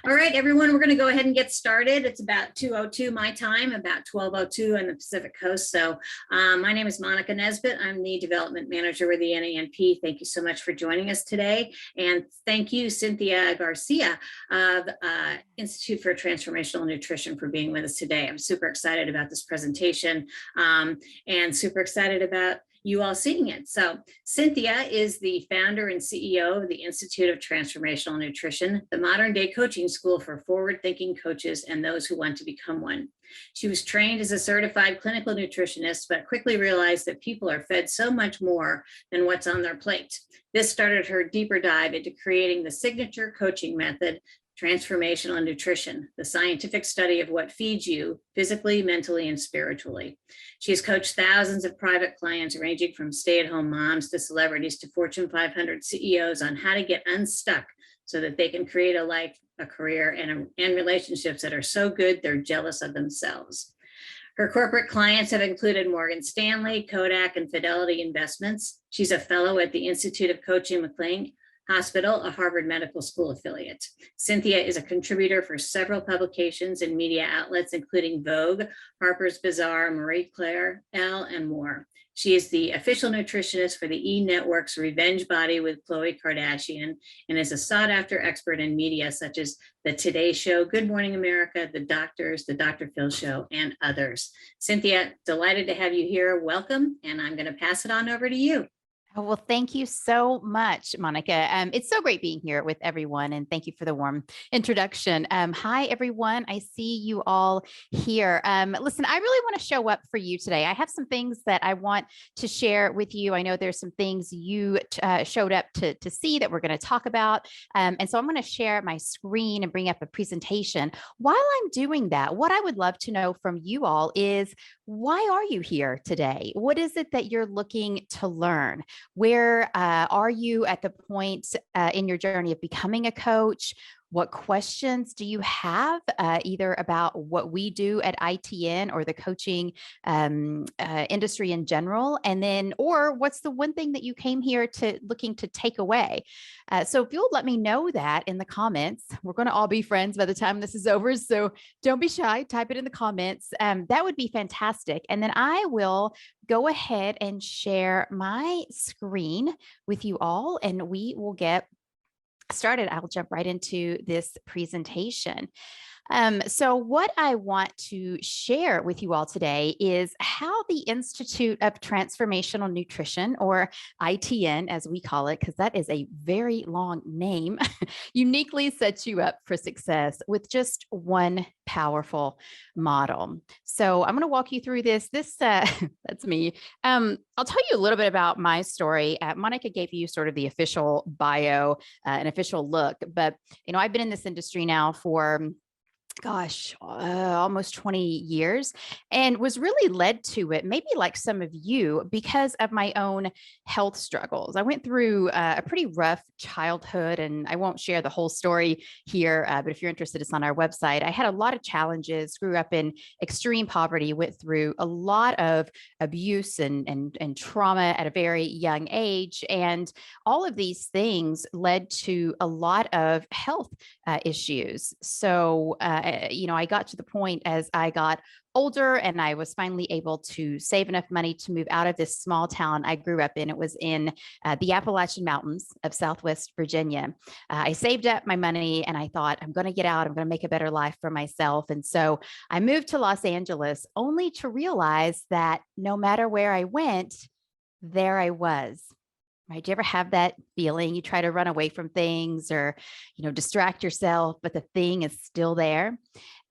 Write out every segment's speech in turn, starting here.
All right, everyone, we're going to go ahead and get started. It's about 2:02 my time, about 12:02 on the Pacific Coast. So my name is Monica Nesbitt. I'm the Development Manager with the NANP. Thank you so much for joining us today. And thank you, Cynthia Garcia of Institute for Transformational Nutrition, for being with us today. I'm super excited about this presentation and super excited about you all seeing it. So Cynthia is the founder and CEO of the Institute of Transformational Nutrition, the modern day coaching school for forward-thinking coaches and those who want to become one. She was trained as a certified clinical nutritionist, but quickly realized that people are fed so much more than what's on their plate. This started her deeper dive into creating the signature coaching method, Transformational Nutrition, the scientific study of what feeds you physically, mentally, and spiritually. She has coached thousands of private clients, ranging from stay-at-home moms to celebrities to Fortune 500 CEOs, on how to get unstuck so that they can create a life, a career, and relationships that are so good they're jealous of themselves. Her corporate clients have included Morgan Stanley, Kodak, and Fidelity Investments. She's a fellow at the Institute of Coaching McLean Hospital, a Harvard Medical School affiliate. Cynthia is a contributor for several publications and media outlets, including Vogue, Harper's Bazaar, Marie Claire, Elle, and more. She is the official nutritionist for the E! Network's Revenge Body with Khloe Kardashian, and is a sought-after expert in media such as The Today Show, Good Morning America, The Doctors, The Dr. Phil Show, and others. Cynthia, delighted to have you here. Welcome, and I'm going to pass it on over to you. Oh, well, thank you so much, Monica. It's so great being here with everyone, and thank you for the warm introduction. Hi, everyone. I see you all here. Listen, I really want to show up for you today. I have some things that I want to share with you. I know there's some things you showed up to see that we're going to talk about. And so I'm going to share my screen and bring up a presentation. While I'm doing that, what I would love to know from you all is, why are you here today? What is it that you're looking to learn? Where are you at the point in your journey of becoming a coach? What questions do you have either about what we do at ITN or the coaching industry in general? And then, or what's the one thing that you came here to looking to take away? So if you'll let me know that in the comments, we're going to all be friends by the time this is over. So don't be shy, type it in the comments. That would be fantastic. And then I will go ahead and share my screen with you all, and we will get started. I'll jump right into this presentation. So what I want to share with you all today is how the Institute of Transformational Nutrition, or ITN as we call it, because that is a very long name, uniquely sets you up for success with just one powerful model. So I'm going to walk you through this. That's me. I'll tell you a little bit about my story. Monica gave you sort of the official bio, an official look, but I've been in this industry now for almost 20 years, and was really led to it, maybe like some of you, because of my own health struggles. I went through a pretty rough childhood, and I won't share the whole story here, but if you're interested, it's on our website. I had a lot of challenges, grew up in extreme poverty, went through a lot of abuse and trauma at a very young age. And all of these things led to a lot of health issues. So, I got to the point as I got older and I was finally able to save enough money to move out of this small town I grew up in. It was in the Appalachian Mountains of Southwest Virginia. I saved up my money and I thought, I'm going to get out. I'm going to make a better life for myself. And so I moved to Los Angeles, only to realize that no matter where I went, there I was. Right? Do you ever have that feeling? You try to run away from things or, distract yourself, but the thing is still there.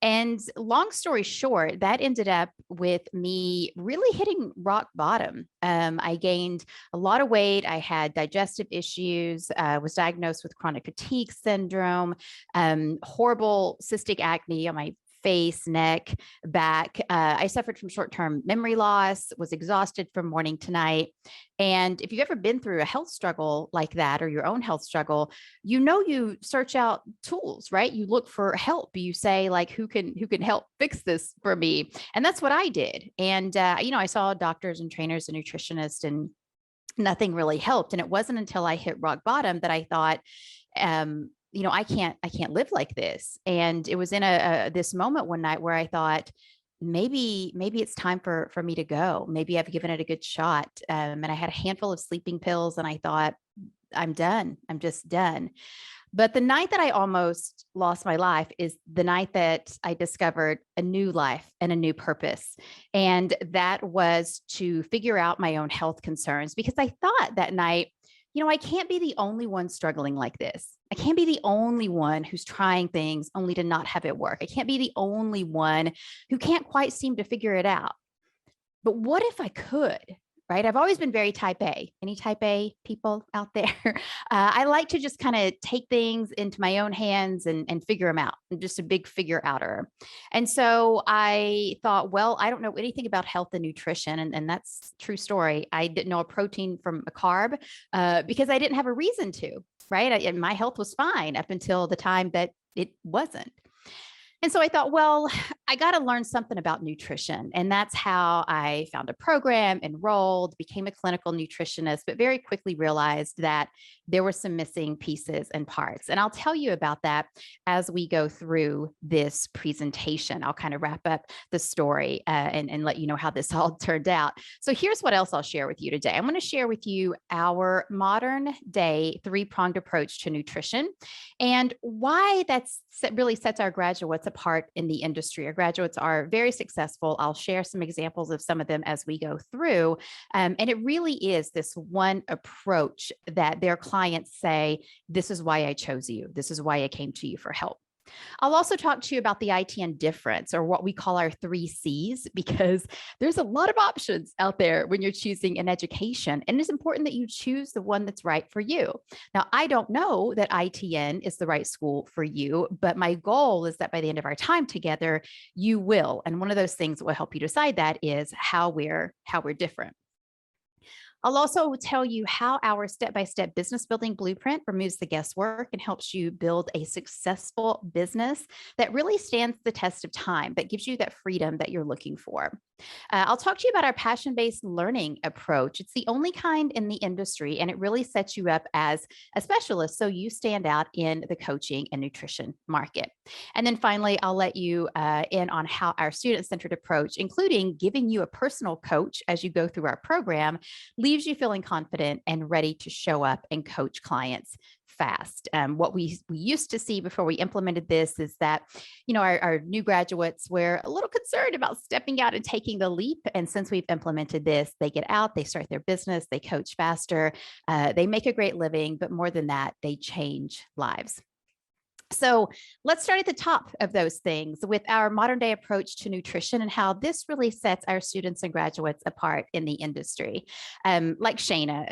And long story short, that ended up with me really hitting rock bottom. I gained a lot of weight. I had digestive issues, was diagnosed with chronic fatigue syndrome, horrible cystic acne on my face, neck, back. I suffered from short-term memory loss, was exhausted from morning to night. And if you've ever been through a health struggle like that, or your own health struggle, you search out tools, right? You look for help. You say, like, who can help fix this for me? And that's what I did. And I saw doctors and trainers and nutritionists, and nothing really helped. And it wasn't until I hit rock bottom that I thought, I can't live like this. And it was in this moment one night where I thought, maybe it's time for me to go. Maybe I've given it a good shot. And I had a handful of sleeping pills and I thought, I'm done. I'm just done. But the night that I almost lost my life is the night that I discovered a new life and a new purpose. And that was to figure out my own health concerns, because I thought that night, I can't be the only one struggling like this. I can't be the only one who's trying things only to not have it work. I can't be the only one who can't quite seem to figure it out. But what if I could? Right? I've always been very type A. Any type A people out there? I like to just kind of take things into my own hands and figure them out. I'm just a big figure outer. And so I thought, well, I don't know anything about health and nutrition. And that's true story. I didn't know a protein from a carb because I didn't have a reason to, right? And my health was fine up until the time that it wasn't. And so I thought, well, I got to learn something about nutrition. And that's how I found a program, enrolled, became a clinical nutritionist, but very quickly realized that there were some missing pieces and parts. And I'll tell you about that as we go through this presentation. I'll kind of wrap up the story and let you know how this all turned out. So here's what else I'll share with you today. I'm going to share with you our modern day three-pronged approach to nutrition and why that's really sets our graduates apart in the industry. Our graduates are very successful. I'll share some examples of some of them as we go through. And it really is this one approach that their clients say, this is why I chose you. This is why I came to you for help. I'll also talk to you about the ITN difference, or what we call our 3Cs, because there's a lot of options out there when you're choosing an education. And it's important that you choose the one that's right for you. Now, I don't know that ITN is the right school for you, but my goal is that by the end of our time together, you will. And one of those things that will help you decide that is how we're different. I'll also tell you how our step-by-step business building blueprint removes the guesswork and helps you build a successful business that really stands the test of time, that gives you that freedom that you're looking for. I'll talk to you about our passion-based learning approach. It's the only kind in the industry, and it really sets you up as a specialist so you stand out in the coaching and nutrition market. And then finally, I'll let you in on how our student-centered approach, including giving you a personal coach as you go through our program, leaves you feeling confident and ready to show up and coach clients fast. What we used to see before we implemented this is that, our new graduates were a little concerned about stepping out and taking the leap. And since we've implemented this, they get out, they start their business, they coach faster, they make a great living, but more than that, they change lives. So let's start at the top of those things with our modern day approach to nutrition and how this really sets our students and graduates apart in the industry. Like Shana,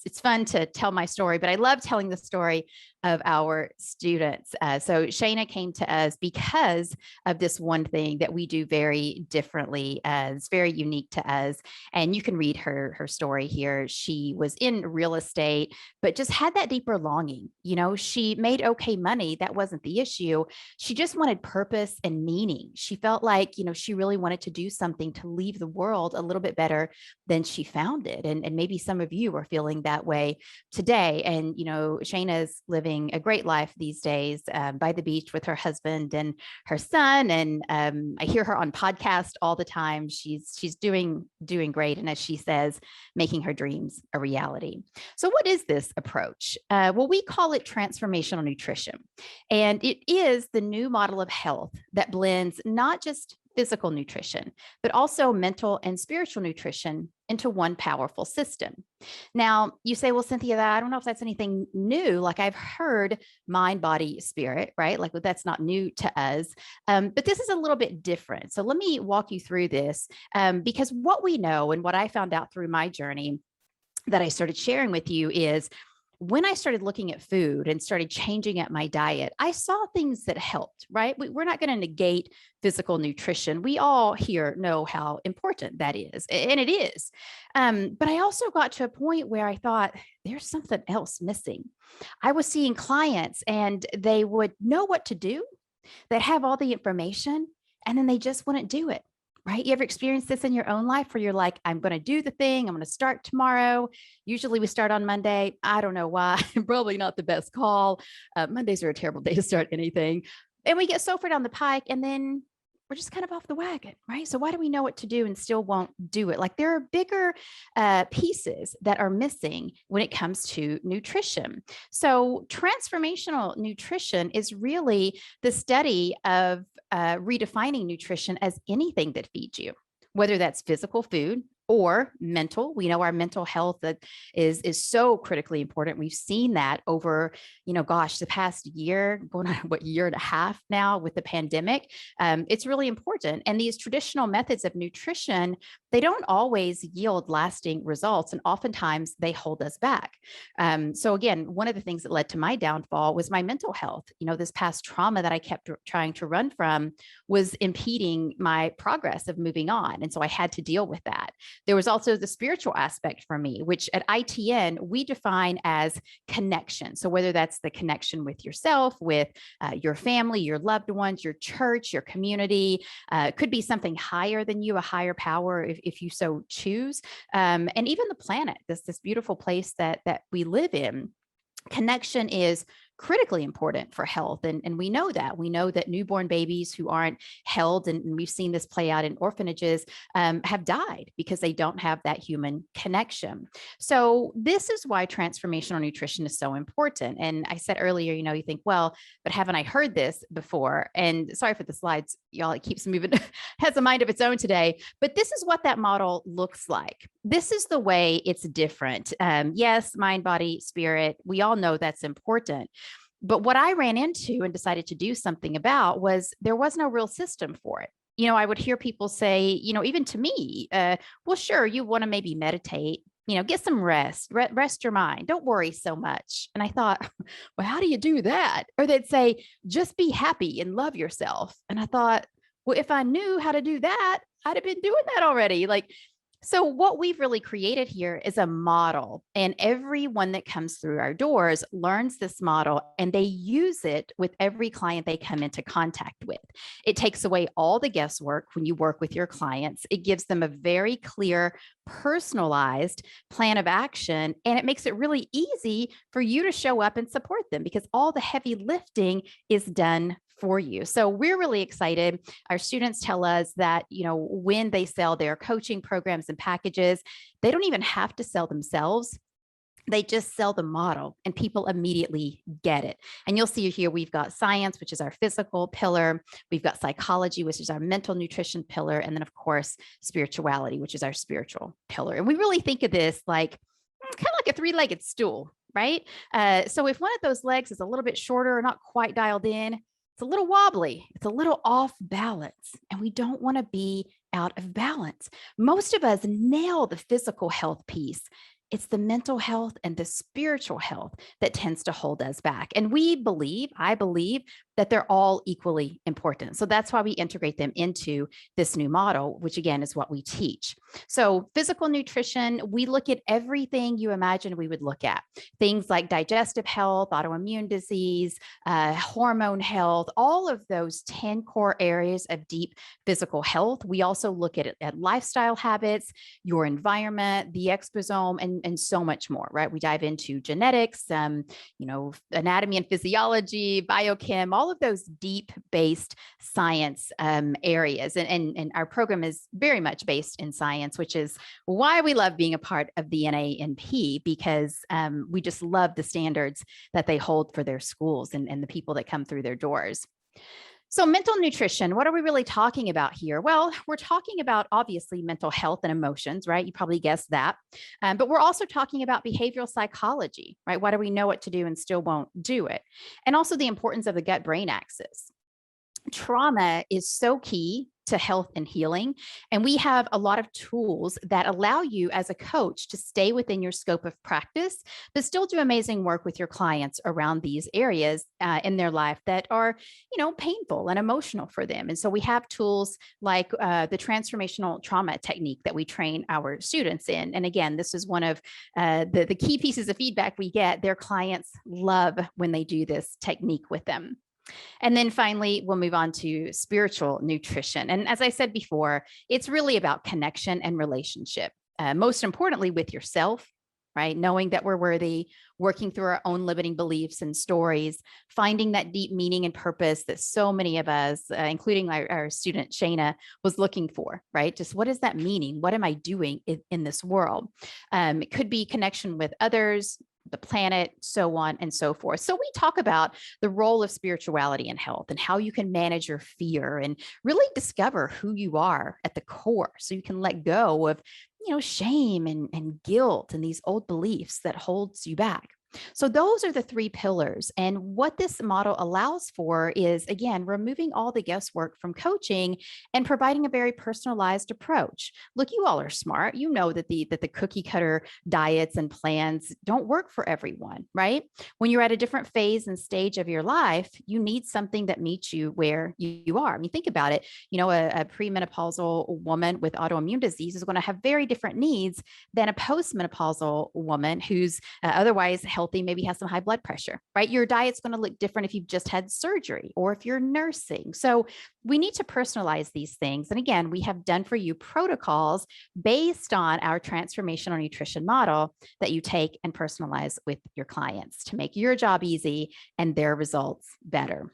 it's fun to tell my story, but I love telling the story of our students. So Shana came to us because of this one thing that we do very differently. It's very unique to us. And you can read her story here. She was in real estate, but just had that deeper longing. She made okay money. That wasn't the issue. She just wanted purpose and meaning. She felt like, she really wanted to do something to leave the world a little bit better than she found it. And maybe some of you are feeling that way today. And, Shana's living a great life these days by the beach with her husband and her son. And I hear her on podcast all the time. She's doing great. And as she says, making her dreams a reality. So what is this approach? Well, we call it transformational nutrition. And it is the new model of health that blends not just physical nutrition, but also mental and spiritual nutrition into one powerful system. Now, you say, well, Cynthia, I don't know if that's anything new. Like I've heard mind, body, spirit, right? Like that's not new to us. But this is a little bit different. So let me walk you through this because what we know and what I found out through my journey that I started sharing with you is when I started looking at food and started changing up my diet, I saw things that helped, right? We're not going to negate physical nutrition. We all here know how important that is, and it is. But I also got to a point where I thought, there's something else missing. I was seeing clients and they would know what to do. They'd have all the information, and then they just wouldn't do it. right? You ever experienced this in your own life where you're like, I'm going to do the thing, I'm going to start tomorrow. Usually we start on Monday. I don't know why. Probably not the best call. Mondays are a terrible day to start anything. And we get so far down the pike, and then we're just kind of off the wagon, right? So why do we know what to do and still won't do it? Like, there are bigger pieces that are missing when it comes to nutrition. So transformational nutrition is really the study of redefining nutrition as anything that feeds you, whether that's physical food or mental. We know our mental health that is so critically important. We've seen that over, the past year, going on what, year and a half now with the pandemic. It's really important. And these traditional methods of nutrition, they don't always yield lasting results, and oftentimes they hold us back. So again, one of the things that led to my downfall was my mental health. This past trauma that I kept trying to run from was impeding my progress of moving on. And so I had to deal with that. There was also the spiritual aspect for me, which at ITN, we define as connection. So whether that's the connection with yourself, with your family, your loved ones, your church, your community, could be something higher than you, a higher power if you so choose. And even the planet, this beautiful place that we live in. Connection is critically important for health. And we know that. We know that newborn babies who aren't held, and we've seen this play out in orphanages, have died because they don't have that human connection. So this is why transformational nutrition is so important. And I said earlier, you think, well, but haven't I heard this before? And sorry for the slides, y'all, it keeps moving, has a mind of its own today. But this is what that model looks like. This is the way it's different. Yes, mind, body, spirit, we all know that's important. But what I ran into and decided to do something about was there was no real system for it. I would hear people say, even to me, well, sure, you want to maybe meditate, get some rest your mind. Don't worry so much. And I thought, well, how do you do that? Or they'd say, just be happy and love yourself. And I thought, well, if I knew how to do that, I'd have been doing that already. So what we've really created here is a model, and everyone that comes through our doors learns this model, and they use it with every client they come into contact with. It takes away all the guesswork when you work with your clients. It gives them a very clear, personalized plan of action, and it makes it really easy for you to show up and support them because all the heavy lifting is done for you. So we're really excited. Our students tell us that, when they sell their coaching programs and packages, they don't even have to sell themselves. They just sell the model and people immediately get it. And you'll see here, we've got science, which is our physical pillar. We've got psychology, which is our mental nutrition pillar. And then of course, spirituality, which is our spiritual pillar. And we really think of this like kind of like a three-legged stool, right? So if one of those legs is a little bit shorter or not quite dialed in, it's a little wobbly, it's a little off balance, and we don't want to be out of balance. Most of us nail the physical health piece. It's the mental health and the spiritual health that tends to hold us back. And I believe that they're all equally important. So that's why we integrate them into this new model, which again is what we teach. So physical nutrition, we look at everything you imagine we would look at. Things like digestive health, autoimmune disease, hormone health, all of those 10 core areas of deep physical health. We also look at lifestyle habits, your environment, the exposome, and so much more, right? We dive into genetics, anatomy and physiology, biochem, all of those deep-based science areas. And our program is very much based in science, which is why we love being a part of the NANP, because we just love the standards that they hold for their schools and the people that come through their doors. So mental nutrition, what are we really talking about here? Well, we're talking about obviously mental health and emotions, right? You probably guessed that. But we're also talking about behavioral psychology, right? Why do we know what to do and still won't do it? And also the importance of the gut-brain axis. Trauma is so key to health and healing. And we have a lot of tools that allow you as a coach to stay within your scope of practice, but still do amazing work with your clients around these areas in their life that are, painful and emotional for them. And so we have tools like the transformational trauma technique that we train our students in. And again, this is one of the key pieces of feedback we get. Their clients love when they do this technique with them. And then finally, we'll move on to spiritual nutrition. And as I said before, it's really about connection and relationship, most importantly with yourself, right? Knowing that we're worthy, working through our own limiting beliefs and stories, finding that deep meaning and purpose that so many of us, including our student Shayna, was looking for, right? Just what is that meaning? What am I doing in this world? It could be connection with others, the planet, so on and so forth. So we talk about the role of spirituality in health and how you can manage your fear and really discover who you are at the core so you can let go of shame and guilt and these old beliefs that holds you back. So those are the three pillars. And what this model allows for is, again, removing all the guesswork from coaching and providing a very personalized approach. Look, you all are smart. You know that the cookie cutter diets and plans don't work for everyone, right? When you're at a different phase and stage of your life, you need something that meets you where you are. I mean, think about it. A premenopausal woman with autoimmune disease is going to have very different needs than a postmenopausal woman who's otherwise healthy, maybe has some high blood pressure, right? Your diet's going to look different if you've just had surgery or if you're nursing. So we need to personalize these things. And again, we have done for you protocols based on our transformational nutrition model that you take and personalize with your clients to make your job easy and their results better.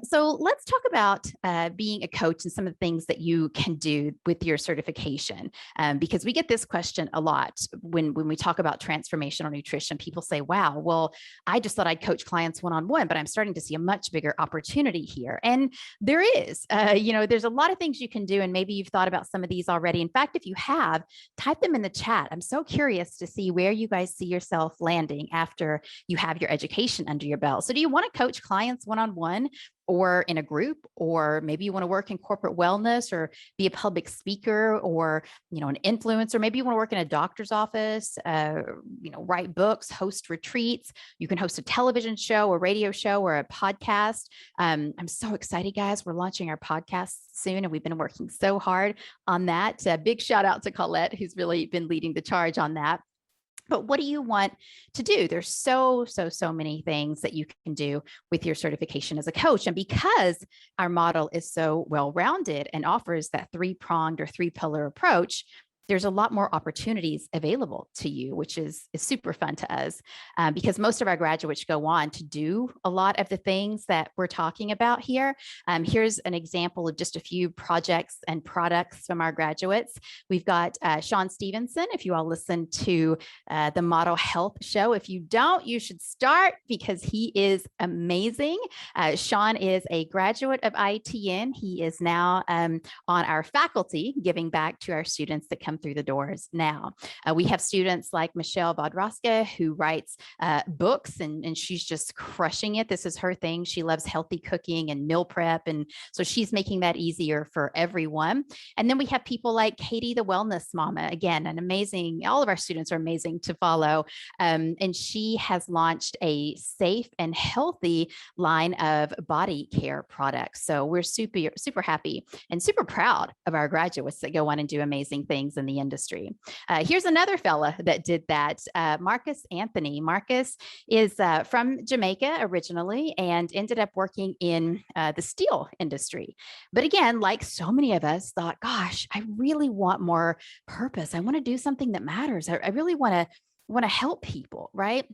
So let's talk about being a coach and some of the things that you can do with your certification, because we get this question a lot when we talk about transformational nutrition. People say, wow, well, I just thought I'd coach clients one-on-one, but I'm starting to see a much bigger opportunity here. And there is, there's a lot of things you can do, and maybe you've thought about some of these already. In fact, if you have, type them in the chat. I'm so curious to see where you guys see yourself landing after you have your education under your belt. So do you want to coach clients one-on-one? Or in a group, or maybe you want to work in corporate wellness or be a public speaker or, an influencer. Maybe you want to work in a doctor's office, write books, host retreats. You can host a television show, a radio show, or a podcast. I'm so excited, guys. We're launching our podcast soon, and we've been working so hard on that. Big shout out to Colette, who's really been leading the charge on that. But what do you want to do? There's so many things that you can do with your certification as a coach. And because our model is so well-rounded and offers that three-pronged or three-pillar approach, there's a lot more opportunities available to you, which is super fun to us, because most of our graduates go on to do a lot of the things that we're talking about here. Here's an example of just a few projects and products from our graduates. We've got Sean Stevenson. If you all listen to the Model Health Show, if you don't, you should start because he is amazing. Sean is a graduate of ITN. He is now on our faculty, giving back to our students that come through the doors now. We have students like Michelle Bodroska, who writes books, and she's just crushing it. This is her thing. She loves healthy cooking and meal prep, and so she's making that easier for everyone. And then we have people like Katie, the wellness mama, again, an amazing, all of our students are amazing to follow. And she has launched a safe and healthy line of body care products. So we're super happy and super proud of our graduates that go on and do amazing things in the industry. Here's another fella that did that, Marcus Anthony. Marcus is from Jamaica originally and ended up working in the steel industry. But again, like so many of us thought, gosh, I really want more purpose. I want to do something that matters. I really want to help people, right?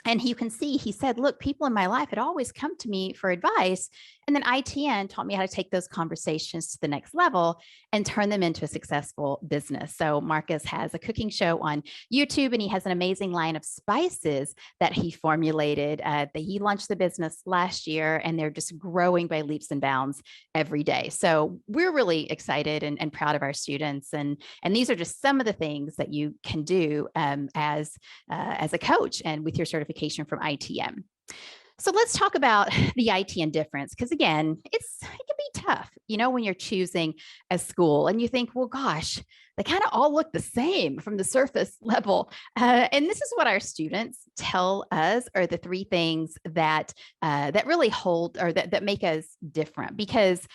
And you can see, he said, look, people in my life had always come to me for advice. And then ITN taught me how to take those conversations to the next level and turn them into a successful business. So Marcus has a cooking show on YouTube, and he has an amazing line of spices that he formulated. That he launched the business last year, and they're just growing by leaps and bounds every day. So we're really excited and proud of our students. And these are just some of the things that you can do as a coach and with your certification from ITM. So let's talk about the ITN difference, because again, it can be tough, when you're choosing a school and you think, well, gosh, they kind of all look the same from the surface level. And this is what our students tell us are the three things that really hold, or that make us different. Because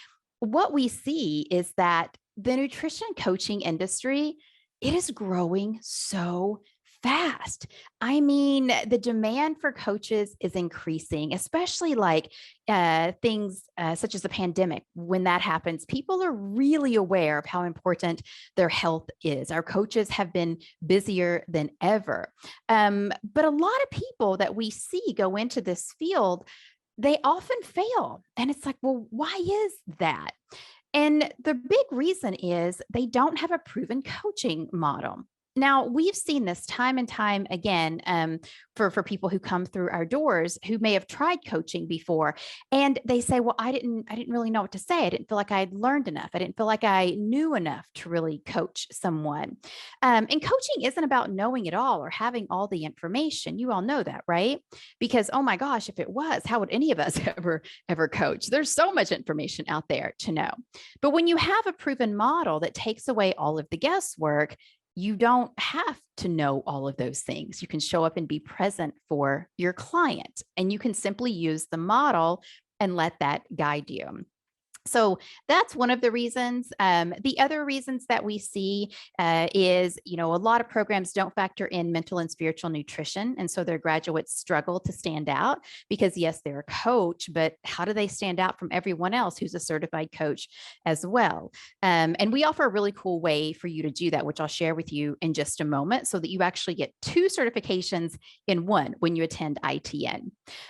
what we see is that the nutrition coaching industry, it is growing so fast. I mean, the demand for coaches is increasing, especially like things such as the pandemic. When that happens, people are really aware of how important their health is. Our coaches have been busier than ever. But a lot of people that we see go into this field, they often fail. And it's like, well, why is that? And the big reason is they don't have a proven coaching model. Now, we've seen this time and time again for people who come through our doors who may have tried coaching before, and they say, "Well, I didn't really know what to say. I didn't feel like I had learned enough. I didn't feel like I knew enough to really coach someone." And coaching isn't about knowing it all or having all the information. You all know that, right? Because oh my gosh, if it was, how would any of us ever coach? There's so much information out there to know. But when you have a proven model that takes away all of the guesswork, you don't have to know all of those things. You can show up and be present for your client, and you can simply use the model and let that guide you. So that's one of the reasons. The other reasons that we see is, a lot of programs don't factor in mental and spiritual nutrition. And so their graduates struggle to stand out because, yes, they're a coach, but how do they stand out from everyone else who's a certified coach as well? And we offer a really cool way for you to do that, which I'll share with you in just a moment, so that you actually get 2 certifications in one when you attend ITN.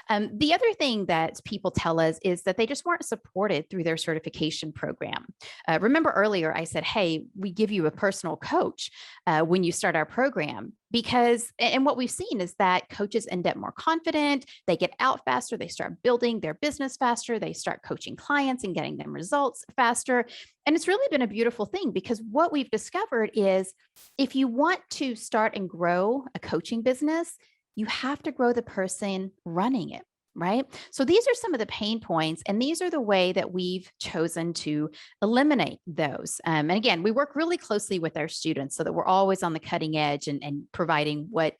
The other thing that people tell us is that they just weren't supported through their certification program. Remember earlier, I said, hey, we give you a personal coach when you start our program, because, and what we've seen is that coaches end up more confident, they get out faster, they start building their business faster, they start coaching clients and getting them results faster. And it's really been a beautiful thing, because what we've discovered is if you want to start and grow a coaching business, you have to grow the person running it. Right? So these are some of the pain points, and these are the way that we've chosen to eliminate those. And again, we work really closely with our students so that we're always on the cutting edge and providing what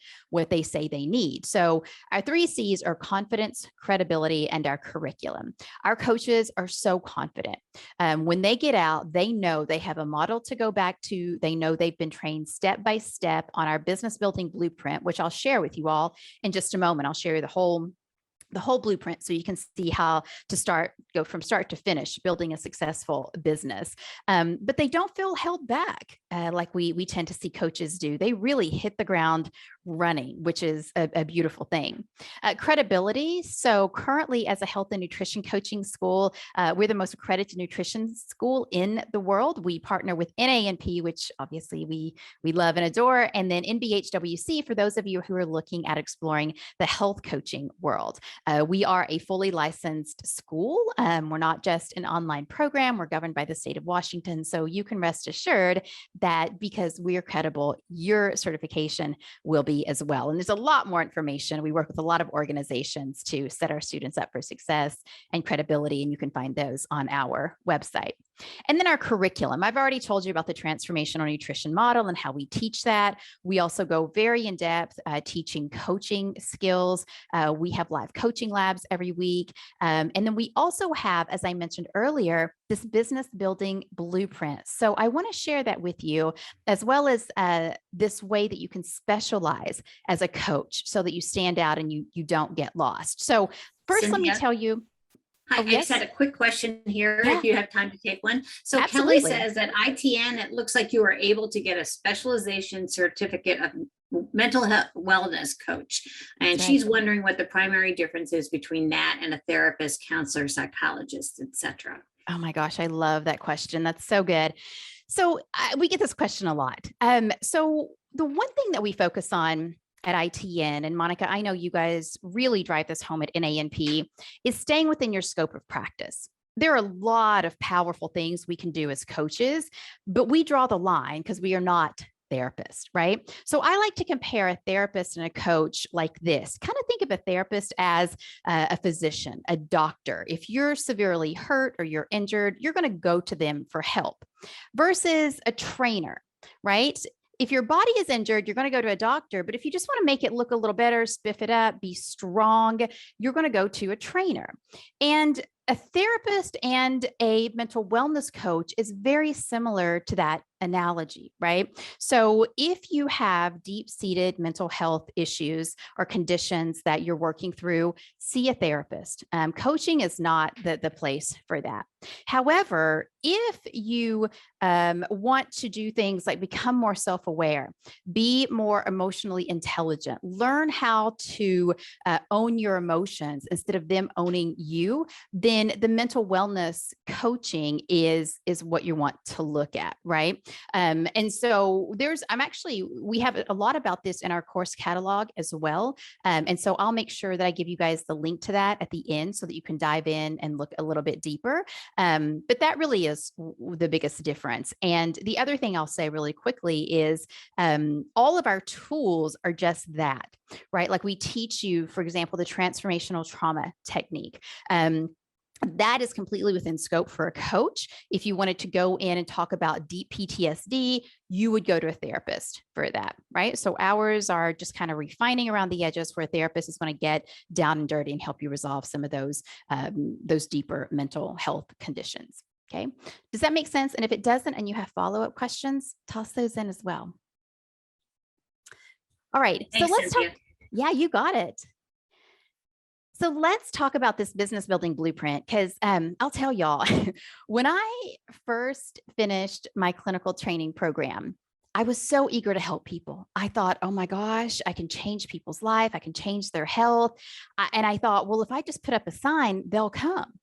they say they need. So our 3 C's are confidence, credibility, and our curriculum. Our coaches are so confident. When they get out, they know they have a model to go back to. They know they've been trained step by step on our business building blueprint, which I'll share with you all in just a moment. I'll share you the whole blueprint so you can see how to go from start to finish building a successful business. But they don't feel held back like we tend to see coaches do. They really hit the ground running, which is a beautiful thing. Credibility. So currently, as a health and nutrition coaching school, we're the most accredited nutrition school in the world. We partner with NANP, which obviously we love and adore, and then NBHWC for those of you who are looking at exploring the health coaching world. We are a fully licensed school. We're not just an online program. We're governed by the state of Washington. So you can rest assured that because we are credible, your certification will be as well. And there's a lot more information. We work with a lot of organizations to set our students up for success and credibility, and you can find those on our website. And then our curriculum. I've already told you about the transformational nutrition model and how we teach that. We also go very in depth teaching coaching skills. We have live coaching labs every week. And then we also have, as I mentioned earlier, this business building blueprint. So I want to share that with you, as well as this way that you can specialize as a coach so that you stand out and you don't get lost. So first, Cynthia, let me tell you. Hi, Oh, I yes? just had a quick question here, Yeah, if you have time to take one. So absolutely. Kelly says that ITN, it looks like you were able to get a specialization certificate of mental health wellness coach. And That's she's right. wondering what the primary difference is between that and a therapist, counselor, psychologist, etc. Oh my gosh, I love that question. That's so good. So we get this question a lot. So the one thing that we focus on at ITN, and Monica, I know you guys really drive this home at NANP, is staying within your scope of practice. There are a lot of powerful things we can do as coaches, but we draw the line because we are not therapists, right? So I like to compare a therapist and a coach like this. Kind of think of a therapist as a physician, a doctor. If you're severely hurt or you're injured, you're going to go to them for help, versus a trainer, right? If your body is injured, you're going to go to a doctor. But if you just want to make it look a little better, spiff it up, be strong, you're going to go to a trainer. And a therapist and a mental wellness coach is very similar to that analogy, right? So if you have deep-seated mental health issues or conditions that you're working through, see a therapist. Coaching is not the place for that. However, if you want to do things like become more self-aware, be more emotionally intelligent, learn how to own your emotions instead of them owning you, then the mental wellness coaching is what you want to look at, right? And so we have a lot about this in our course catalog as well. And so I'll make sure that I give you guys the link to that at the end so that you can dive in and look a little bit deeper. But that really is the biggest difference. And the other thing I'll say really quickly is all of our tools are just that, right? Like we teach you, for example, the transformational trauma technique. That is completely within scope for a coach. If you wanted to go in and talk about deep PTSD, you would go to a therapist for that, right? So ours are just kind of refining around the edges where a therapist is going to get down and dirty and help you resolve some of those deeper mental health conditions. Okay. Does that make sense? And if it doesn't and you have follow-up questions, toss those in as well. All right. Thanks, so let's Cynthia. talk. Yeah, you got it. So let's talk about this business building blueprint, because I'll tell y'all, when I first finished my clinical training program, I was so eager to help people. I thought, oh my gosh, I can change people's life. I can change their health. And I thought, well, if I just put up a sign, they'll come.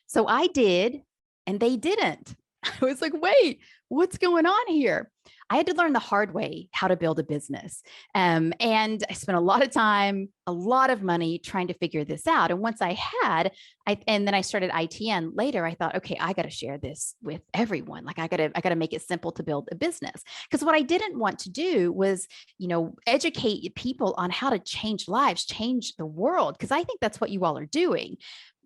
So I did, and they didn't. I was like, wait, what's going on here? I had to learn the hard way how to build a business. And I spent a lot of time, a lot of money trying to figure this out. And once I had, and then I started ITN later, I thought, okay, I got to share this with everyone. Like I got to make it simple to build a business. Because what I didn't want to do was, educate people on how to change lives, change the world. Because I think that's what you all are doing.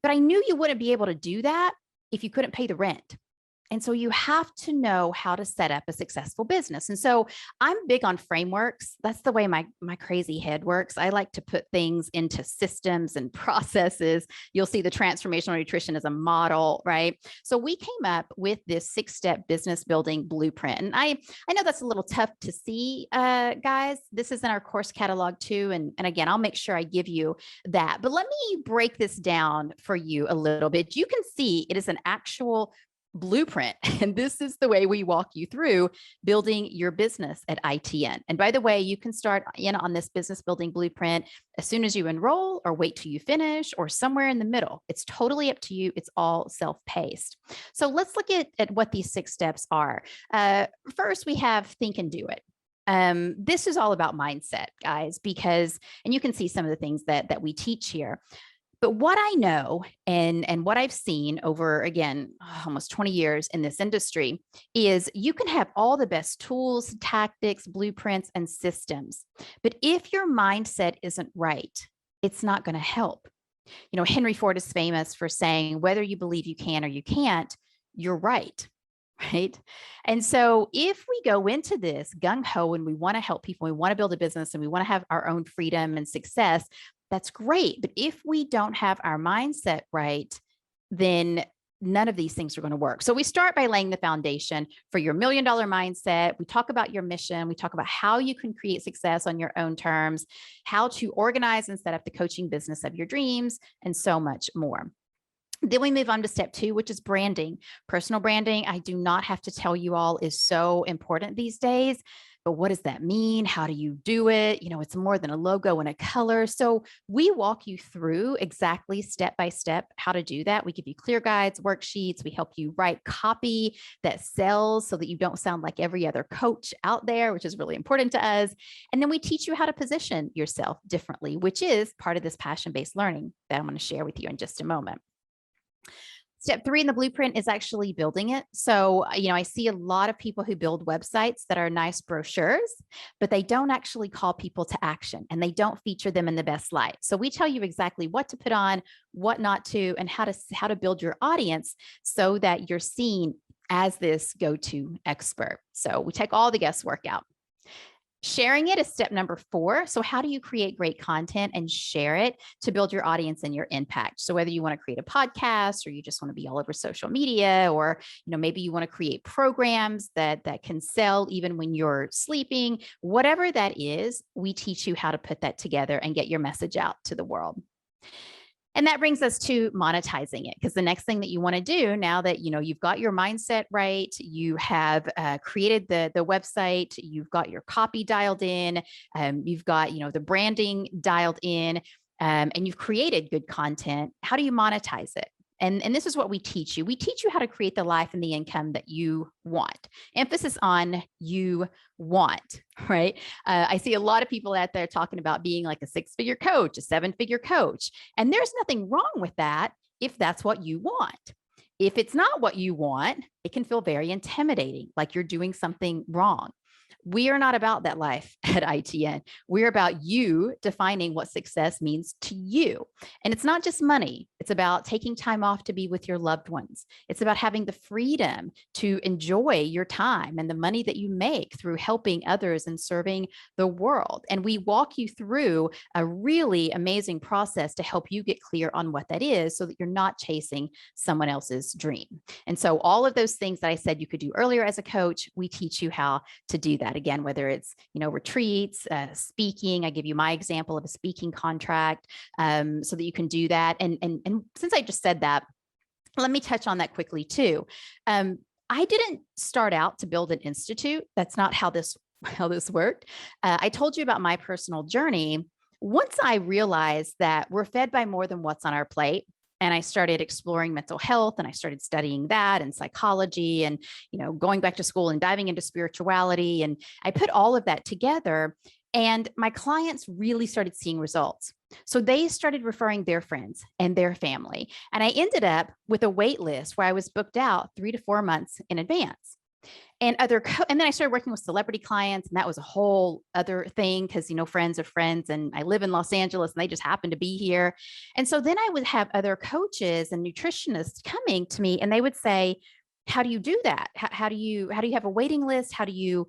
But I knew you wouldn't be able to do that if you couldn't pay the rent. And so you have to know how to set up a successful business. And so I'm big on frameworks. That's the way my crazy head works. I like to put things into systems and processes. You'll see the transformational nutrition as a model, right? So we came up with this 6-step business building blueprint. And I know that's a little tough to see, guys. This is in our course catalog too. And again, I'll make sure I give you that. But let me break this down for you a little bit. You can see it is an actual blueprint. And this is the way we walk you through building your business at ITN. And by the way, you can start in on this business building blueprint as soon as you enroll, or wait till you finish, or somewhere in the middle. It's totally up to you. It's all self-paced. So let's look at what these 6 steps are. First, we have think and do it. This is all about mindset, guys, because, and you can see some of the things that we teach here. But what I know and what I've seen over, again, almost 20 years in this industry is you can have all the best tools, tactics, blueprints, and systems. But if your mindset isn't right, it's not going to help. Henry Ford is famous for saying, whether you believe you can or you can't, you're right. Right. And so if we go into this gung ho and we want to help people, we want to build a business and we want to have our own freedom and success, that's great. But if we don't have our mindset right, then none of these things are going to work. So we start by laying the foundation for your $1 million mindset. We talk about your mission. We talk about how you can create success on your own terms, how to organize and set up the coaching business of your dreams, and so much more. Then we move on to step 2, which is branding. Personal branding, I do not have to tell you all, is so important these days. But what does that mean? How do you do it? It's more than a logo and a color. So we walk you through exactly step by step how to do that. We give you clear guides, worksheets. We help you write copy that sells so that you don't sound like every other coach out there, which is really important to us. And then we teach you how to position yourself differently, which is part of this passion-based learning that I'm going to share with you in just a moment. Step 3 in the blueprint is actually building it. So, I see a lot of people who build websites that are nice brochures, but they don't actually call people to action and they don't feature them in the best light. So we tell you exactly what to put on, what not to, and how to build your audience so that you're seen as this go-to expert. So we take all the guesswork out. Sharing it is step number 4. So how do you create great content and share it to build your audience and your impact? So whether you want to create a podcast or you just want to be all over social media, or maybe you want to create programs that can sell even when you're sleeping, whatever that is, we teach you how to put that together and get your message out to the world. And that brings us to monetizing it, because the next thing that you want to do now that you've got your mindset right, you have created the website, you've got your copy dialed in, you've got the branding dialed in, and you've created good content. How do you monetize it? And this is what we teach you. We teach you how to create the life and the income that you want. Emphasis on you want, right? I see a lot of people out there talking about being like a 6-figure coach, a 7-figure coach. And there's nothing wrong with that if that's what you want. If it's not what you want, it can feel very intimidating, like you're doing something wrong. We are not about that life at ITN. We're about you defining what success means to you. And it's not just money. It's about taking time off to be with your loved ones. It's about having the freedom to enjoy your time and the money that you make through helping others and serving the world. And we walk you through a really amazing process to help you get clear on what that is so that you're not chasing someone else's dream. And so all of those things that I said you could do earlier as a coach, we teach you how to do that. Again, whether it's retreats, speaking. I give you my example of a speaking contract, so that you can do that. And since I just said that, let me touch on that quickly too. I didn't start out to build an institute. That's not how this worked. I told you about my personal journey. Once I realized that we're fed by more than what's on our plate, and I started exploring mental health, and I started studying that and psychology, and going back to school and diving into spirituality. And I put all of that together, and my clients really started seeing results. So they started referring their friends and their family. And I ended up with a wait list where I was booked out 3 to 4 months in advance. And and then I started working with celebrity clients, and that was a whole other thing because, friends of friends, and I live in Los Angeles and they just happen to be here. And so then I would have other coaches and nutritionists coming to me, and they would say, how do you do that? How do you have a waiting list? How do you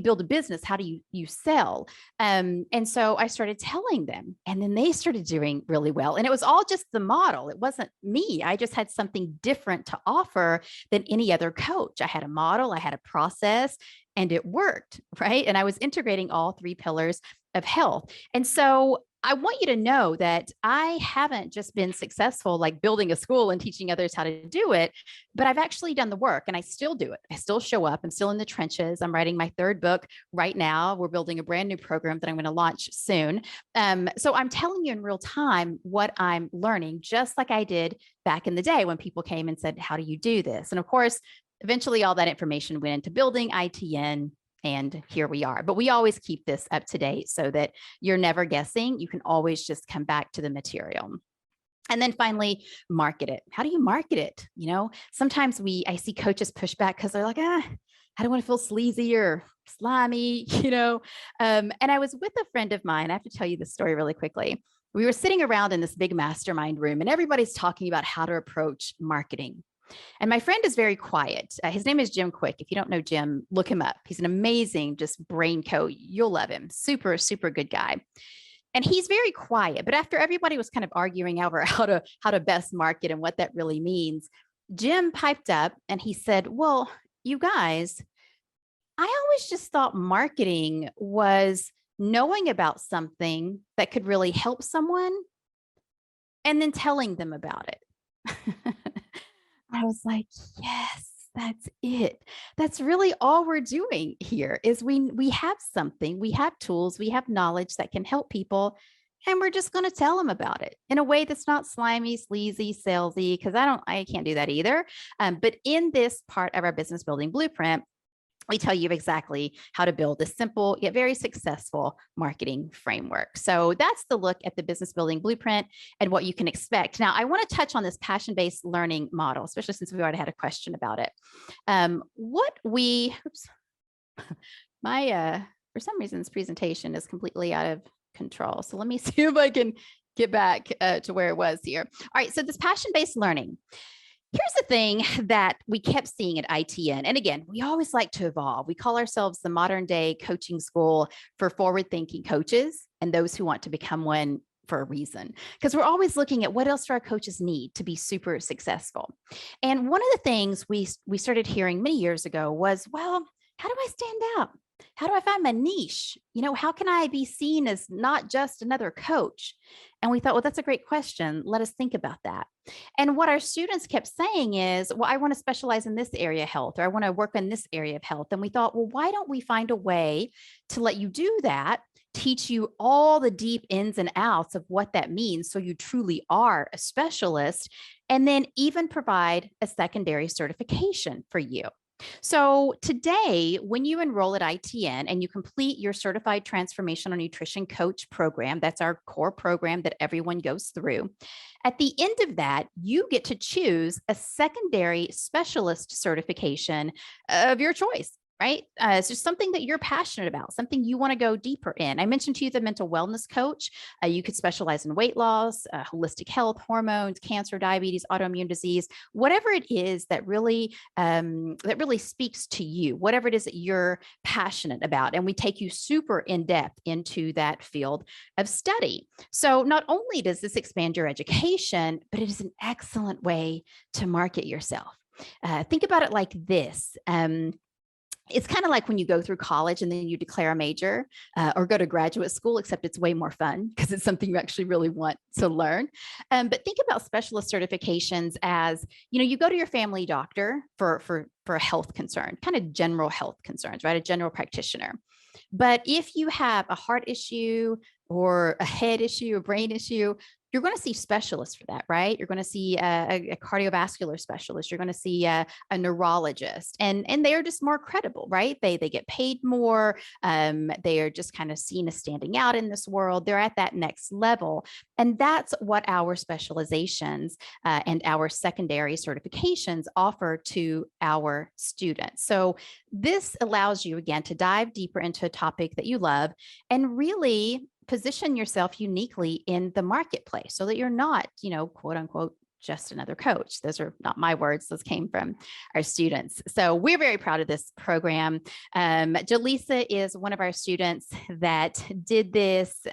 build a business? How do you sell? And so I started telling them, and then they started doing really well. And it was all just the model. It wasn't me. I just had something different to offer than any other coach. I had a model, I had a process, and it worked, right? And I was integrating all 3 pillars of health. And so I want you to know that I haven't just been successful like building a school and teaching others how to do it, but I've actually done the work, and I still do it. I still show up. I'm still in the trenches. I'm writing my 3rd book right now. We're building a brand new program that I'm going to launch soon. So I'm telling you in real time what I'm learning, just like I did back in the day when people came and said, how do you do this? And of course, eventually all that information went into building ITN. And here we are. But we always keep this up to date so that you're never guessing. You can always just come back to the material. And then finally, market it. How do you market it? Sometimes I see coaches push back because they're like, I don't want to feel sleazy or slimy, And I was with a friend of mine. I have to tell you this story really quickly. We were sitting around in this big mastermind room, and everybody's talking about how to approach marketing. And my friend is very quiet. His name is Jim Quick. If you don't know Jim, look him up. He's an amazing, just brain coach. You'll love him. Super, super good guy. And he's very quiet. But after everybody was kind of arguing over how to best market and what that really means, Jim piped up and he said, well, you guys, I always just thought marketing was knowing about something that could really help someone and then telling them about it. I was like, yes, that's it. That's really all we're doing here is we have something, we have tools, we have knowledge that can help people, and we're just going to tell them about it in a way that's not slimy, sleazy, salesy, because I can't do that either. But in this part of our business building blueprint, we tell you exactly how to build a simple yet very successful marketing framework. So that's the look at the business building blueprint and what you can expect. Now, I want to touch on this passion-based learning model, especially since we already had a question about it. For some reason, this presentation is completely out of control. So let me see if I can get back to where it was here. All right, so this passion-based learning. Here's the thing that we kept seeing at ITN. And again, we always like to evolve. We call ourselves the modern day coaching school for forward thinking coaches and those who want to become one for a reason, because we're always looking at what else do our coaches need to be super successful. And one of the things we started hearing many years ago was, well, how do I stand out? How do I find my niche? How can I be seen as not just another coach? And we thought, well, that's a great question. Let us think about that. And what our students kept saying is, well, I want to specialize in this area of health, or I want to work in this area of health. And we thought, well, why don't we find a way to let you do that, teach you all the deep ins and outs of what that means so you truly are a specialist, and then even provide a secondary certification for you. So today, when you enroll at ITN and you complete your certified transformational nutrition coach program, that's our core program that everyone goes through. At the end of that, you get to choose a secondary specialist certification of your choice. Right? It's just something that you're passionate about, something you want to go deeper in. I mentioned to you the mental wellness coach. You could specialize in weight loss, holistic health, hormones, cancer, diabetes, autoimmune disease, whatever it is that really speaks to you, whatever it is that you're passionate about. And we take you super in depth into that field of study. So not only does this expand your education, but it is an excellent way to market yourself. Think about it like this. It's kind of like when you go through college and then you declare a major or go to graduate school, except it's way more fun because it's something you actually really want to learn. But think about specialist certifications as, you go to your family doctor for a health concern, kind of general health concerns, right? A general practitioner. But if you have a heart issue or a head issue, a brain issue, you're going to see specialists for that, right? You're going to see a cardiovascular specialist. You're going to see a neurologist, and they are just more credible, right? They get paid more. They are just kind of seen as standing out in this world. They're at that next level, and that's what our specializations and our secondary certifications offer to our students. So this allows you again to dive deeper into a topic that you love and really position yourself uniquely in the marketplace so that you're not, quote unquote, just another coach. Those are not my words. Those came from our students. So we're very proud of this program. Jaleesa is one of our students that did this.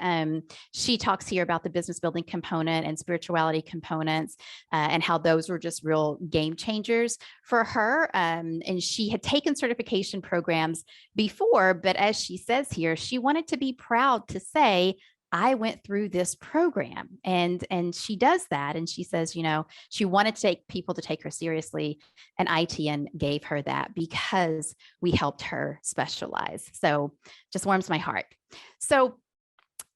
She talks here about the business building component and spirituality components and how those were just real game changers for her. And she had taken certification programs before, but as she says here, she wanted to be proud to say, I went through this program, and she does that. And she says, she wanted to take people to take her seriously, and ITN gave her that because we helped her specialize. So just warms my heart. So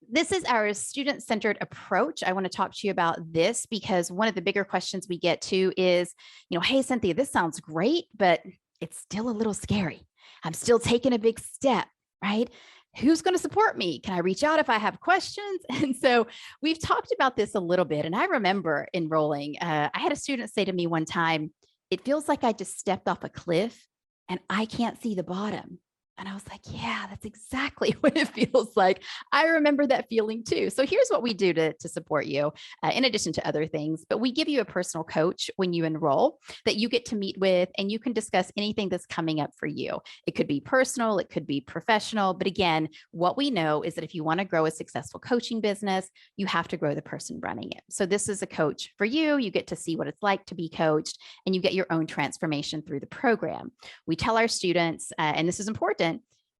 this is our student-centered approach. I want to talk to you about this because one of the bigger questions we get to is, hey, Cynthia, this sounds great, but it's still a little scary. I'm still taking a big step, right? Who's going to support me? Can I reach out if I have questions? And so we've talked about this a little bit. And I remember enrolling. I had a student say to me one time, it feels like I just stepped off a cliff and I can't see the bottom. And I was like, yeah, that's exactly what it feels like. I remember that feeling too. So here's what we do to support you, in addition to other things. But we give you a personal coach when you enroll that you get to meet with, and you can discuss anything that's coming up for you. It could be personal, it could be professional. But again, what we know is that if you want to grow a successful coaching business, you have to grow the person running it. So this is a coach for you. You get to see what it's like to be coached, and you get your own transformation through the program. We tell our students, and this is important,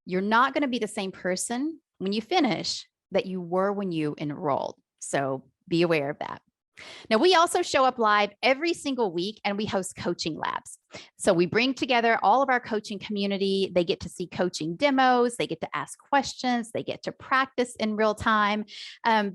you're not going to be the same person when you finish that you were when you enrolled. So be aware of that. Now, we also show up live every single week, and we host coaching labs. So we bring together all of our coaching community. They get to see coaching demos. They get to ask questions. They get to practice in real time.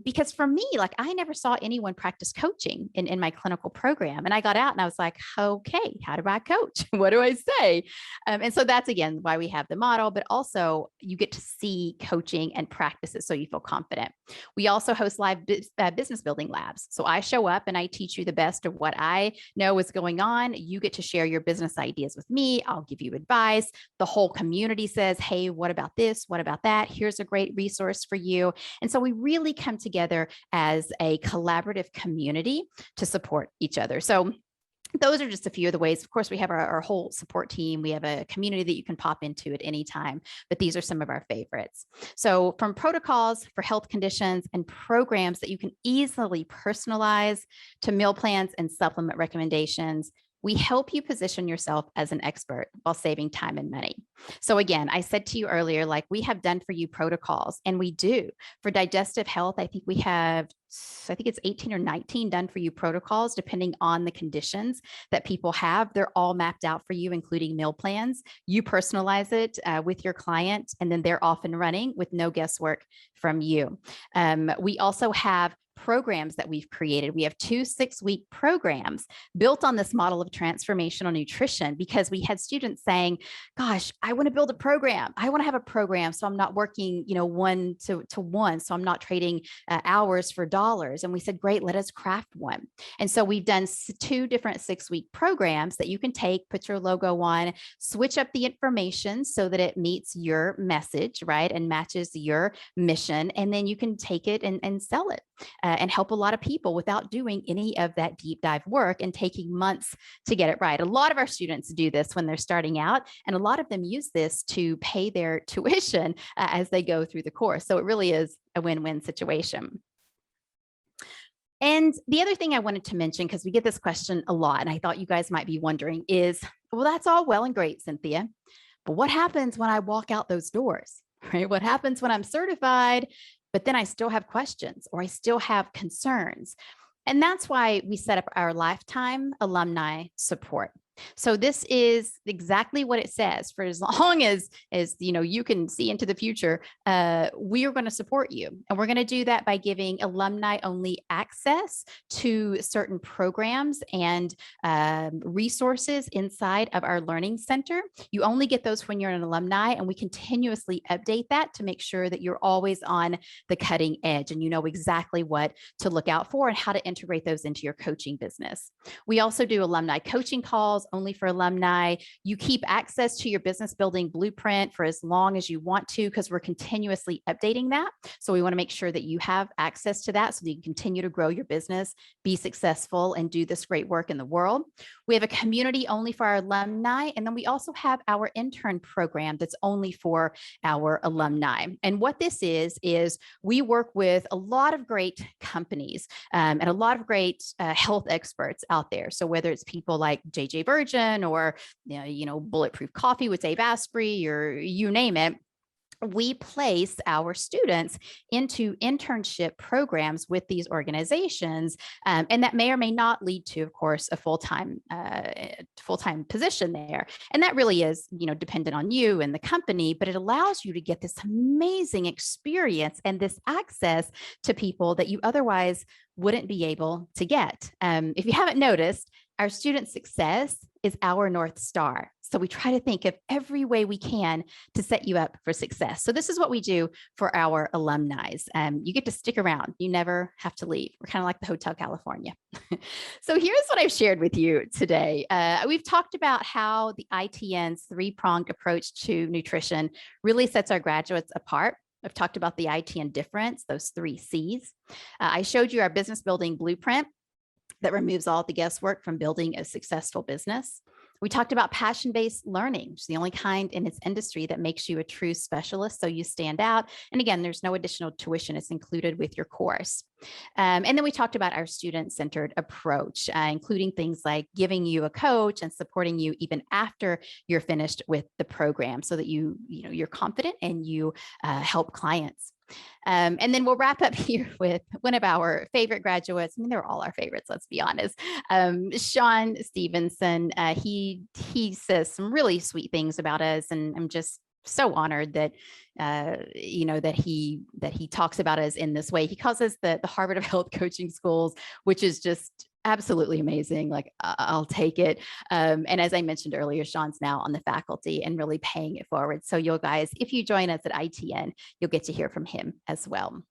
Because for me, I never saw anyone practice coaching in my clinical program. And I got out and I was like, okay, how do I coach? What do I say? And so that's, again, why we have the model, but also you get to see coaching and practice it so you feel confident. We also host live business building labs. So I show up and I teach you the best of what I know is going on. You get to share your business ideas with me. I'll give you advice. The whole community says, hey, what about this? What about that? Here's a great resource for you. And so we really come together as a collaborative community to support each other. So those are just a few of the ways. Of course, we have our whole support team. We have a community that you can pop into at any time, but these are some of our favorites. So from protocols for health conditions and programs that you can easily personalize to meal plans and supplement recommendations, we help you position yourself as an expert while saving time and money. So again, I said to you earlier, like we have done for you protocols, and we do for digestive health. I think it's 18 or 19 done for you protocols, depending on the conditions that people have. They're all mapped out for you, including meal plans. You personalize it with your client, and then they're off and running with no guesswork from you. We also have programs that we've created. We have 2 6-week programs built on this model of transformational nutrition, because we had students saying, gosh, I want to build a program. I want to have a program so I'm not working, 1-to-1. So I'm not trading hours for dollars. And we said, great, let us craft one. And so we've done 2 different 6-week programs that you can take, put your logo on, switch up the information so that it meets your message, right? And matches your mission. And then you can take it and sell it. And help a lot of people without doing any of that deep dive work and taking months to get it right. A lot of our students do this when they're starting out, and a lot of them use this to pay their tuition as they go through the course. So it really is a win-win situation. And the other thing I wanted to mention, because we get this question a lot, and I thought you guys might be wondering, is, well, that's all well and great, Cynthia, but what happens when I walk out those doors, right? What happens when I'm certified, but then I still have questions or I still have concerns? And that's why we set up our lifetime alumni support. So this is exactly what it says. For as long as you can see into the future, we are going to support you. And we're going to do that by giving alumni only access to certain programs and resources inside of our learning center. You only get those when you're an alumni, and we continuously update that to make sure that you're always on the cutting edge and you know exactly what to look out for and how to integrate those into your coaching business. We also do alumni coaching calls only for alumni. You keep access to your business building blueprint for as long as you want to, because we're continuously updating that. So we want to make sure that you have access to that so that you can continue to grow your business, be successful, and do this great work in the world. We have a community only for our alumni. And then we also have our intern program that's only for our alumni. And what this is we work with a lot of great companies and a lot of great health experts out there. So whether it's people like JJ Virgin or, Bulletproof Coffee with Dave Asprey, or you name it, we place our students into internship programs with these organizations. And that may or may not lead to, of course, a full-time position there. And that really is, dependent on you and the company, but it allows you to get this amazing experience and this access to people that you otherwise wouldn't be able to get. If you haven't noticed, our student success is our North Star. So we try to think of every way we can to set you up for success. So this is what we do for our alumni. You get to stick around. You never have to leave. We're kind of like the Hotel California. So here's what I've shared with you today. We've talked about how the ITN's 3-pronged approach to nutrition really sets our graduates apart. I've talked about the ITN difference, those 3 C's. I showed you our business building blueprint that removes all the guesswork from building a successful business. We talked about passion-based learning, which is the only kind in its industry that makes you a true specialist, so you stand out. And again, there's no additional tuition. It's included with your course. And then we talked about our student-centered approach, including things like giving you a coach and supporting you even after you're finished with the program so that you're confident and you help clients. And then we'll wrap up here with one of our favorite graduates. I mean, they're all our favorites, let's be honest. Sean Stevenson, he says some really sweet things about us, and I'm just so honored that that he talks about us in this way. He calls us the Harvard of Health Coaching Schools, which is just absolutely amazing. Like, I'll take it. And as I mentioned earlier, Sean's now on the faculty and really paying it forward. So you guys, if you join us at ITN, you'll get to hear from him as well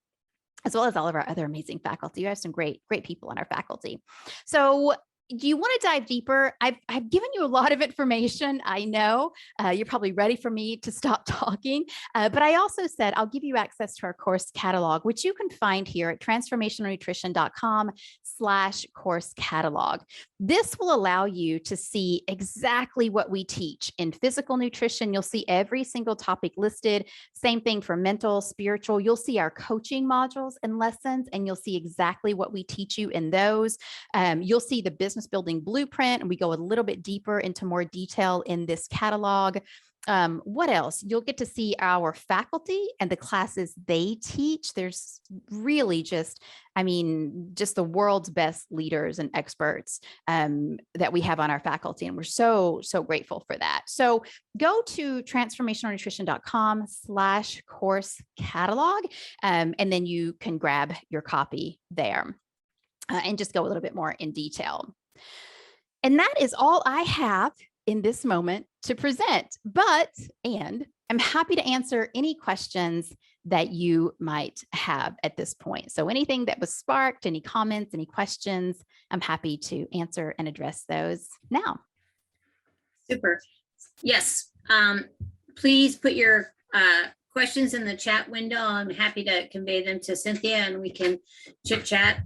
as all of our other amazing faculty. You have some great people on our faculty. So do you want to dive deeper? I've given you a lot of information. I know you're probably ready for me to stop talking, but I also said I'll give you access to our course catalog, which you can find here at transformationalnutrition.com/course catalog. This will allow you to see exactly what we teach in physical nutrition. You'll see every single topic listed. Same thing for mental, spiritual. You'll see our coaching modules and lessons, and you'll see exactly what we teach you in those. You'll see the business building blueprint, and we go a little bit deeper into more detail in this catalog. What else? You'll get to see our faculty and the classes they teach. There's really just the world's best leaders and experts that we have on our faculty. And we're so grateful for that. So go to transformationalnutrition.com/course catalog. And then you can grab your copy there and just go a little bit more in detail. And that is all I have in this moment to present, and I'm happy to answer any questions that you might have at this point. So anything that was sparked, any comments, any questions, I'm happy to answer and address those now. Super. Yes. Please put your questions in the chat window. I'm happy to convey them to Cynthia and we can chit chat.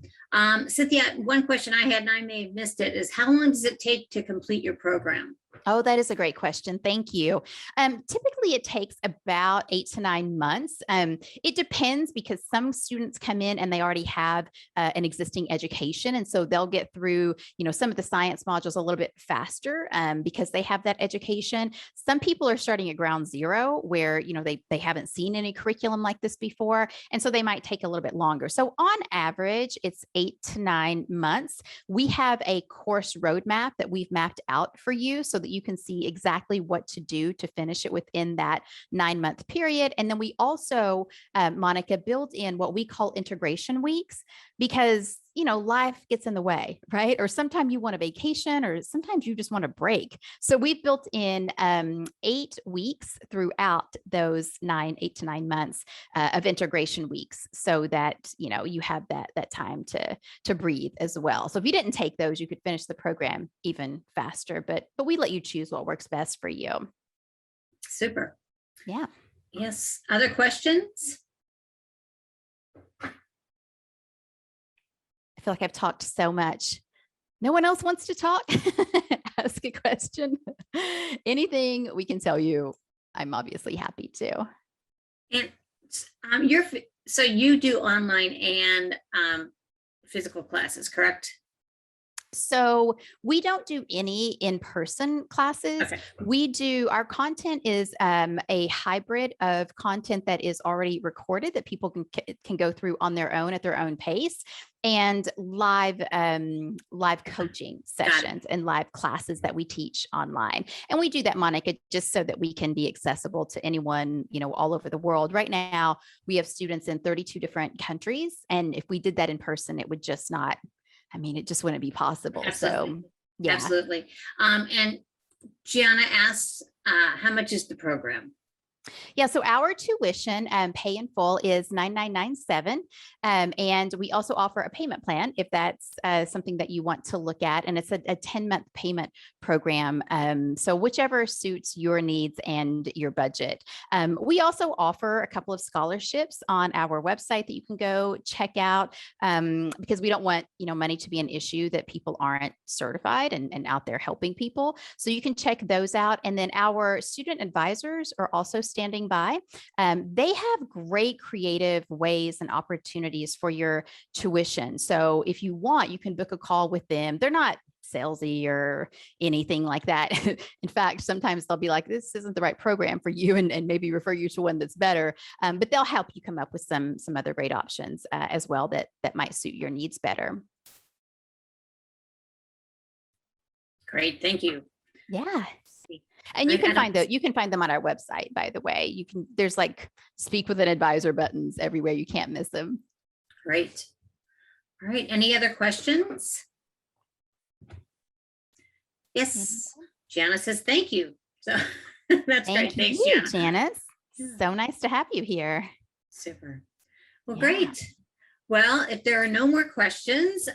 Cynthia, one question I had, and I may have missed it, is how long does it take to complete your program? Oh, that is a great question. Thank you. Typically, it takes about 8 to 9 months. It depends because some students come in and they already have an existing education. And so they'll get through, some of the science modules a little bit faster because they have that education. Some people are starting at ground zero where, they haven't seen any curriculum like this before. And so they might take a little bit longer. So on average, it's 8 to 9 months. We have a course roadmap that we've mapped out for you so that you can see exactly what to do to finish it within that 9-month period. And then we also, Monica, built in what we call integration weeks because, life gets in the way, right? Or sometimes you want a vacation or sometimes you just want a break. So we've built in 8 weeks throughout those 8 to 9 months of integration weeks so that, you have that time to breathe as well. So if you didn't take those, you could finish the program even faster, but we let you choose what works best for you. Super. Yeah. Yes. Other questions? I feel like I've talked so much. No one else wants to talk? Ask a question. Anything we can tell you, I'm obviously happy to. And so you do online and physical classes, correct? So we don't do any in-person classes. Okay. Our content is a hybrid of content that is already recorded that people can go through on their own at their own pace, and live coaching sessions and live classes that we teach online. And we do that, Monica, just so that we can be accessible to anyone, all over the world. Right now, we have students in 32 different countries. And if we did that in person, it would just not, it just wouldn't be possible. Absolutely. So, yeah. Absolutely. And Gianna asks, how much is the program? Yeah, so our tuition pay in full is $9,997, and we also offer a payment plan if that's something that you want to look at, and it's a 10-month payment program. So whichever suits your needs and your budget. We also offer a couple of scholarships on our website that you can go check out because we don't want money to be an issue that people aren't certified and out there helping people. So you can check those out, and then our student advisors are also standing by. They have great creative ways and opportunities for your tuition. So if you want, you can book a call with them. They're not salesy or anything like that. In fact, sometimes they'll be like, this isn't the right program for you, and maybe refer you to one that's better. But they'll help you come up with some other great options as well that might suit your needs better. Great, thank you. Yeah. And you can find them on our website, by the way. There's like speak with an advisor buttons everywhere. You can't miss them. Great. All right. Any other questions? Yes. Janice says thank you. So that's great. Thanks, Janice. So nice to have you here. Super. Well, great. Well, if there are no more questions,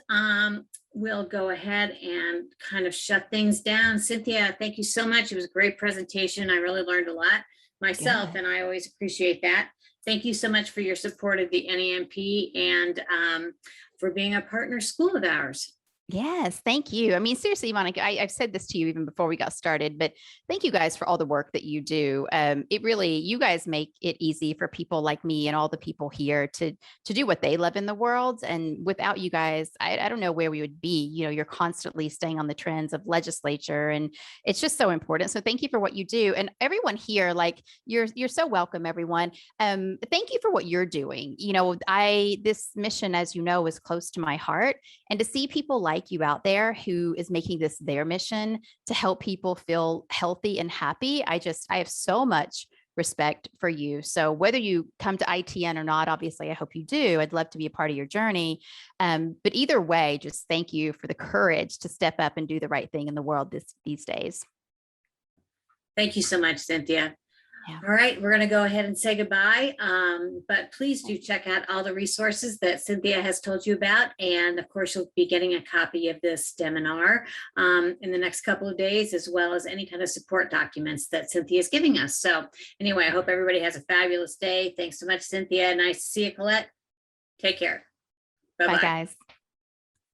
we'll go ahead and kind of shut things down. Cynthia, thank you so much. It was a great presentation. I really learned a lot myself, Good. and I always appreciate that. Thank you so much for your support of the NANP and for being a partner school of ours. Yes, thank you. I mean, seriously, Monica, I've said this to you even before we got started, but thank you guys for all the work that you do. It really, you guys make it easy for people like me and all the people here to do what they love in the world. And without you guys, I don't know where we would be. You know, you're constantly staying on the trends of legislature, and it's just so important. So thank you for what you do, and everyone here. Like you're so welcome, everyone. Thank you for what you're doing. You know, this mission, as you know, is close to my heart, and to see people like you out there who is making this their mission to help people feel healthy and happy. I have so much respect for you. So whether you come to ITN or not, obviously, I hope you do. I'd love to be a part of your journey. But either way, just thank you for the courage to step up and do the right thing in the world these days. Thank you so much, Cynthia. Yeah. All right, we're going to go ahead and say goodbye. But please do check out all the resources that Cynthia has told you about. And of course, you'll be getting a copy of this seminar in the next couple of days, as well as any kind of support documents that Cynthia is giving us. So anyway, I hope everybody has a fabulous day. Thanks so much, Cynthia. Nice to see you, Colette. Take care. Bye-bye. Bye, guys.